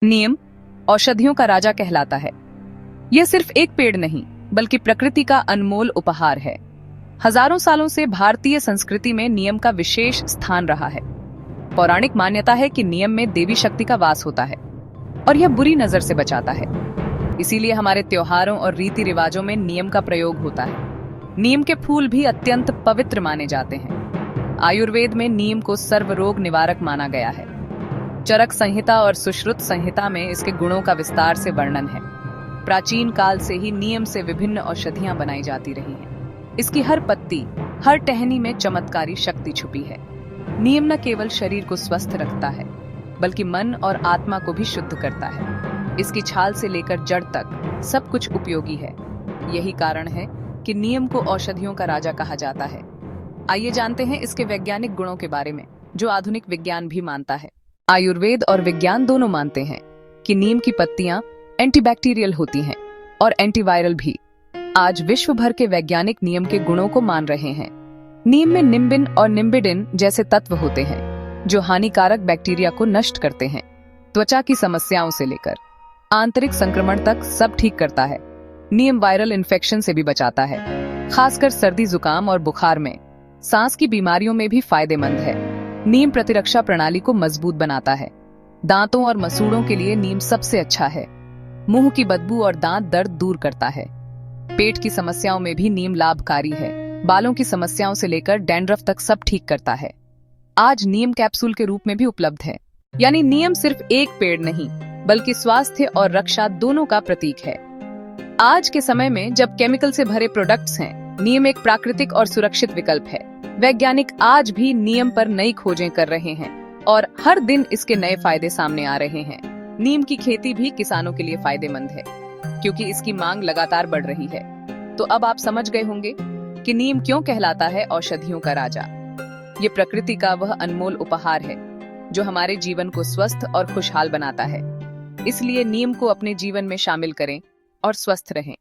नीम औषधियों का राजा कहलाता है। यह सिर्फ एक पेड़ नहीं, बल्कि प्रकृति का अनमोल उपहार है। हजारों सालों से भारतीय संस्कृति में नीम का विशेष स्थान रहा है। पौराणिक मान्यता है कि नीम में देवी शक्ति का वास होता है और यह बुरी नजर से बचाता है। इसीलिए हमारे त्योहारों और रीति रिवाजों में नीम का प्रयोग होता है। नीम के फूल भी अत्यंत पवित्र माने जाते हैं। आयुर्वेद में नीम को सर्वरोग निवारक माना गया है। चरक संहिता और सुश्रुत संहिता में इसके गुणों का विस्तार से वर्णन है। प्राचीन काल से ही नीम से विभिन्न औषधियां बनाई जाती रही हैं। इसकी हर पत्ती, हर टहनी में चमत्कारी शक्ति छुपी है। नीम न केवल शरीर को स्वस्थ रखता है, बल्कि मन और आत्मा को भी शुद्ध करता है। इसकी छाल से लेकर जड़ तक सब कुछ उपयोगी है। यही कारण है कि नीम को औषधियों का राजा कहा जाता है। आइए जानते हैं इसके वैज्ञानिक गुणों के बारे में, जो आधुनिक विज्ञान भी मानता है। आयुर्वेद और विज्ञान दोनों मानते हैं कि नीम की पत्तियां एंटीबैक्टीरियल होती हैं और एंटीवायरल भी। आज विश्व भर के वैज्ञानिक नीम के गुणों को मान रहे हैं। नीम में निम्बिन और निम्बिडिन जैसे तत्व होते हैं, जो हानिकारक बैक्टीरिया को नष्ट करते हैं। त्वचा की समस्याओं से लेकर आंतरिक संक्रमण तक सब ठीक करता है। नीम वायरल इन्फेक्शन से भी बचाता है, खासकर सर्दी, जुकाम और बुखार में। सांस की बीमारियों में भी फायदेमंद है। नीम प्रतिरक्षा प्रणाली को मजबूत बनाता है। दांतों और मसूड़ों के लिए नीम सबसे अच्छा है। मुंह की बदबू और दांत दर्द दूर करता है। पेट की समस्याओं में भी नीम लाभकारी है। बालों की समस्याओं से लेकर डैंड्रफ तक सब ठीक करता है। आज नीम कैप्सूल के रूप में भी उपलब्ध है। यानी नीम सिर्फ एक पेड़ नहीं, बल्कि स्वास्थ्य और रक्षा दोनों का प्रतीक है। आज के समय में जब केमिकल से भरे प्रोडक्ट्स हैं, नीम एक प्राकृतिक और सुरक्षित विकल्प है। वैज्ञानिक आज भी नीम पर नई खोजें कर रहे हैं और हर दिन इसके नए फायदे सामने आ रहे हैं। नीम की खेती भी किसानों के लिए फायदेमंद है, क्योंकि इसकी मांग लगातार बढ़ रही है। तो अब आप समझ गए होंगे कि नीम क्यों कहलाता है औषधियों का राजा। ये प्रकृति का वह अनमोल उपहार है, जो हमारे जीवन को स्वस्थ और खुशहाल बनाता है। इसलिए नीम को अपने जीवन में शामिल करें और स्वस्थ रहें।